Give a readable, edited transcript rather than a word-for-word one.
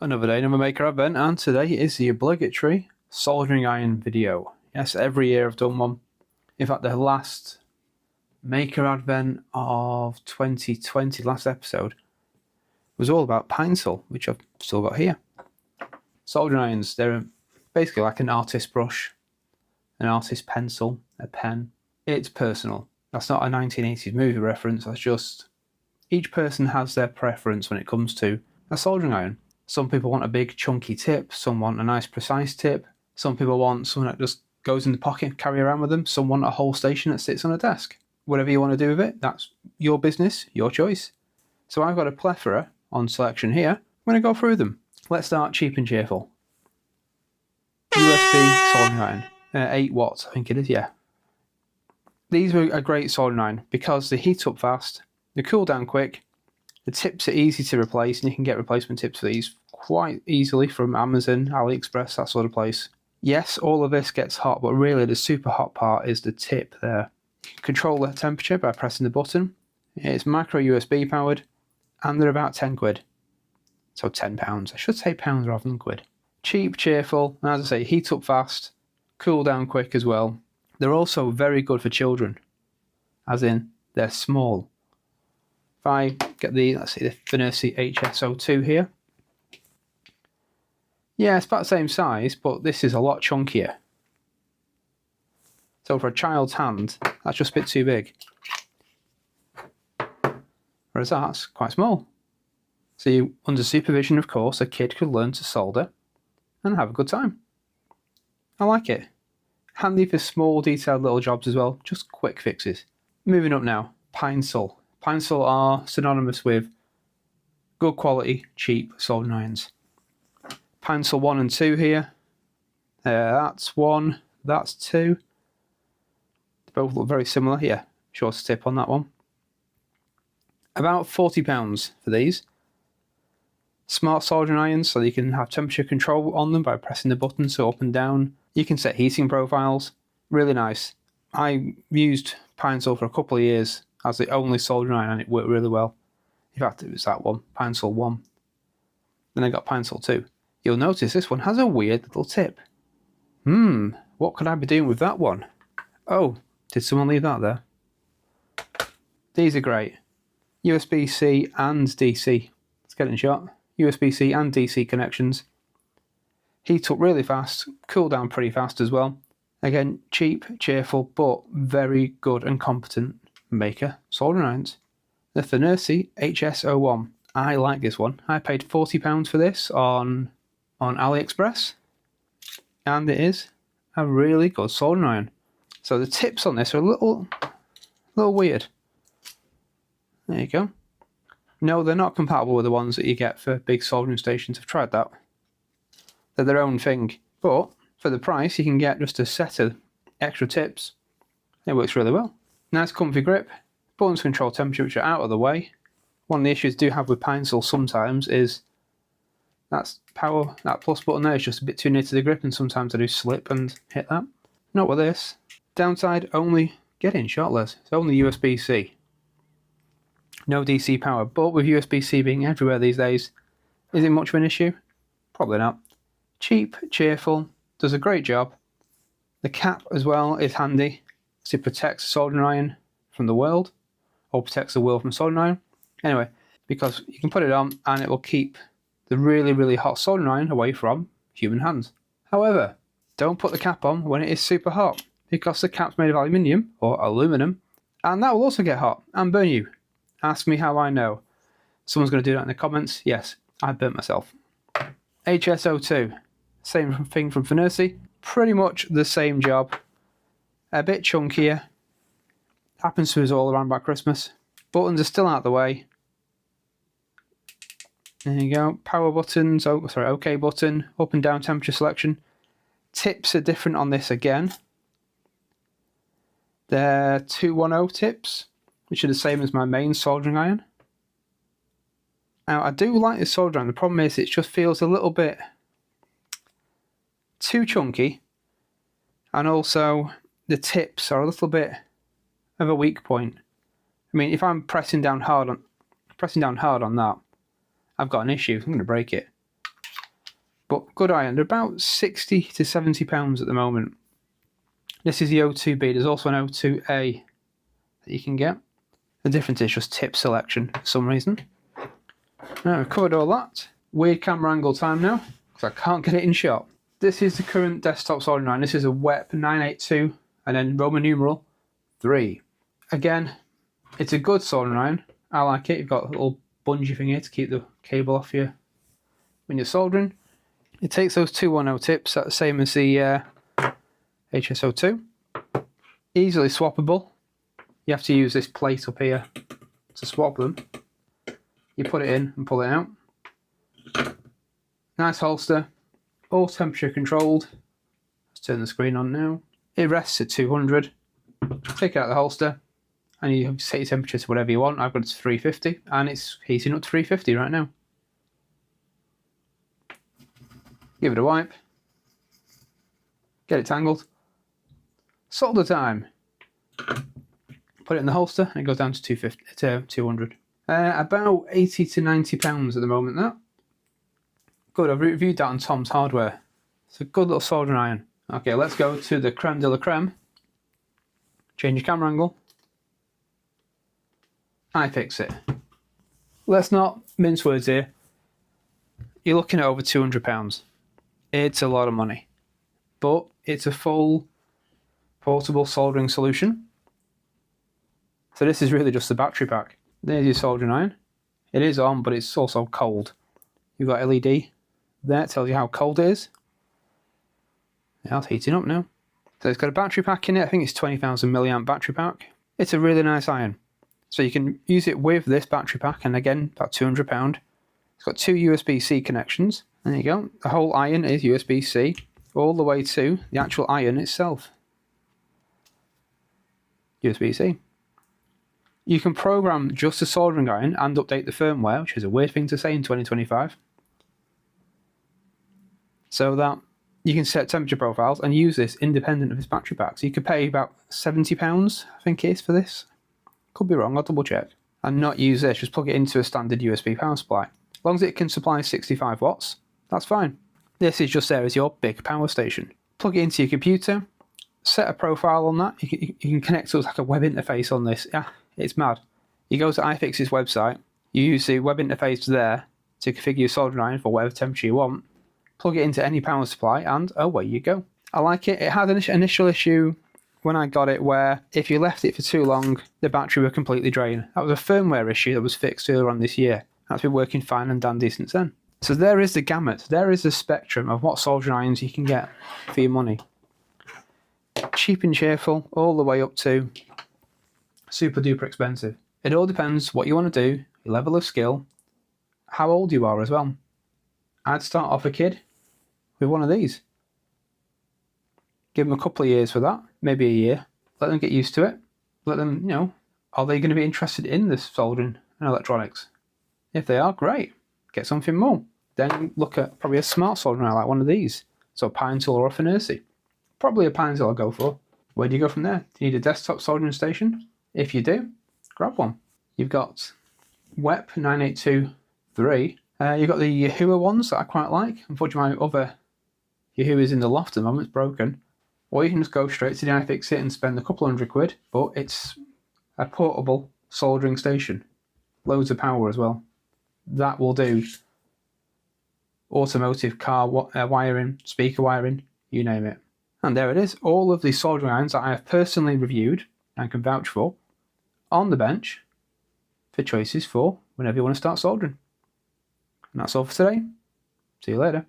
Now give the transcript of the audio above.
Another day, another Maker Advent, and today is the obligatory soldering iron video. Yes, every year I've done one. In fact, the last Maker Advent of 2020, last episode, was all about Pinecil, which I've still got here. Soldering irons, they're basically like an artist brush, an artist pencil, a pen. It's personal. That's not a 1980s movie reference, that's just each person has their preference when it comes to a soldering iron. Some people want a big chunky tip, some want a nice precise tip, some people want something that just goes in the pocket, carry around with them, some want a whole station that sits on a desk. Whatever you want to do with it, that's your business, your choice. So I've got a plethora on selection here. I'm going to go through them. Let's start cheap and cheerful. USB soldering iron, 8 watts I think it is, yeah. These are a great soldering iron because they heat up fast, they cool down quick, the tips are easy to replace, and you can get replacement tips for these quite easily from Amazon, AliExpress, that sort of place. Yes, all of this gets hot, but really the super hot part is the tip there. You can control the temperature by pressing the button. It's micro USB powered, and they're about 10 quid. So £10. I should say pounds rather than quid. Cheap, cheerful, and as I say, heat up fast, cool down quick as well. They're also very good for children, as in they're small. If I get the, let's see, the Fnirsi HS-02 here. Yeah, it's about the same size, but this is a lot chunkier. So for a child's hand, that's just a bit too big. Whereas that's quite small. So you, under supervision, of course, a kid could learn to solder and have a good time. I like it. Handy for small, detailed little jobs as well, just quick fixes. Moving up now, Pinecil. Pinecil are synonymous with good quality, cheap soldering irons. Pinecil 1 and 2 here. That's 1, that's 2. They both look very similar. Yeah, shorter tip on that one. About £40 for these. Smart soldering irons, so you can have temperature control on them by pressing the button, so up and down. You can set heating profiles. Really nice. I used Pinecil for a couple of years as the only soldering iron, and it worked really well. In fact, it was that one, Pinecil 1. Then I got Pinecil 2. You'll notice this one has a weird little tip. What could I be doing with that one? Oh, did someone leave that there? These are great. USB-C and DC. Let's get it in shot. USB-C and DC connections. Heat up really fast, cool down pretty fast as well. Again, cheap, cheerful, but very good and competent Maker soldering irons. The Fnirsi HS-01. I like this one. I paid £40 for this on AliExpress, and it is a really good soldering iron. So the tips on this are a little weird. There you go. No, they're not compatible with the ones that you get for big soldering stations. I've tried that. They're their own thing, but for the price you can get just a set of extra tips. It works really well. Nice comfy grip, buttons control temperature which are out of the way. One of the issues I do have with Pinecil sometimes is that plus button there is just a bit too near to the grip, and sometimes I do slip and hit that. Not with this. Downside, only get in shotless. It's only USB-C. No DC power, but with USB-C being everywhere these days, is it much of an issue? Probably not. Cheap, cheerful, does a great job. The cap as well is handy, so it protects the soldering iron from the world, or protects the world from soldering iron. Anyway, because you can put it on and it will keep the really, really hot soldering iron away from human hands. However, don't put the cap on when it is super hot, because the cap's made of aluminium, or aluminum, and that will also get hot and burn you. Ask me how I know. Someone's going to do that in the comments. Yes, I burnt myself. HS-02. Same thing from Fnirsi. Pretty much the same job. A bit chunkier. Happens to us all around by Christmas. Buttons are still out of the way. There you go. Power buttons. OK button. Up and down temperature selection. Tips are different on this again. They're 210 tips, which are the same as my main soldering iron. Now, I do like this soldering iron. The problem is it just feels a little bit too chunky, and also the tips are a little bit of a weak point. I mean, if I'm pressing down hard on that, I've got an issue. I'm going to break it. but good iron. They're about 60 to 70 pounds at the moment. This is the 02B. There's also an 02A that you can get. The difference is just tip selection for some reason. Now, we've covered all that. Weird camera angle time now, because I can't get it in shot. This is the current desktop soldering iron. This is a WEP 982 and then Roman numeral 3. Again, it's a good soldering iron. I like it. You've got a little bungee thing here to keep the cable off you when you're soldering. It takes those 210 tips, that's the same as the HS-02. Easily swappable. You have to use this plate up here to swap them. You put it in and pull it out. Nice holster. All temperature controlled. Let's turn the screen on now. It rests at 200. Take it out of the holster and you set your temperature to whatever you want. I've got it to 350 and it's heating up to 350 right now. Give it a wipe. Get it tangled. Solder time. Put it in the holster and it goes down to 200. About 80 to 90 pounds at the moment, that. Good, I've reviewed that on Tom's Hardware. It's a good little soldering iron. Okay, let's go to the creme de la creme. Change your camera angle. iFixit. Let's not mince words here. You're looking at over £200. It's a lot of money. But it's a full portable soldering solution. So this is really just the battery pack. There's your soldering iron. It is on, but it's also cold. You've got LED there, it tells you how cold it is. Yeah, it's heating up now. So it's got a battery pack in it. I think it's 20,000 milliamp battery pack. It's a really nice iron. So you can use it with this battery pack, and again, about £200. It's got two USB-C connections. There you go. The whole iron is USB-C all the way to the actual iron itself. USB-C. You can program just a soldering iron and update the firmware, which is a weird thing to say in 2025. So that you can set temperature profiles and use this independent of this battery pack. So you could pay about £70, I think it is, for this. Could be wrong, I'll double check. And not use this, just plug it into a standard USB power supply. As long as it can supply 65 watts, that's fine. This is just there as your big power station. Plug it into your computer, set a profile on that. You can connect to like a web interface on this. Yeah, it's mad. You go to iFixit's website, you use the web interface there to configure your soldering iron for whatever temperature you want, plug it into any power supply, and away you go. I like it. It had an initial issue when I got it where if you left it for too long, the battery would completely drain. That was a firmware issue that was fixed earlier on this year. That's been working fine and dandy since then. So there is the gamut. There is the spectrum of what soldering irons you can get for your money. Cheap and cheerful, all the way up to super duper expensive. It all depends what you want to do, your level of skill, how old you are as well. I'd start off a kid with one of these. Give them a couple of years for that, maybe a year. Let them get used to it. Let them, you know, are they going to be interested in this soldering and electronics? If they are, great. Get something more. Then look at probably a smart soldering iron like one of these. So a Pinecil or a Fnirsi. Probably a Pinecil I'll go for. Where do you go from there? Do you need a desktop soldering station? If you do, grab one. You've got WEP 982-3. You've got the Yahoo ones that I quite like. Unfortunately, my other Yahoo is in the loft at the moment, it's broken. Or you can just go straight to the iFixit and spend a couple £100, but it's a portable soldering station. Loads of power as well. That will do automotive, car wiring, speaker wiring, you name it. And there it is, all of the soldering irons that I have personally reviewed and can vouch for on the bench for choices for whenever you want to start soldering. And that's all for today. See you later.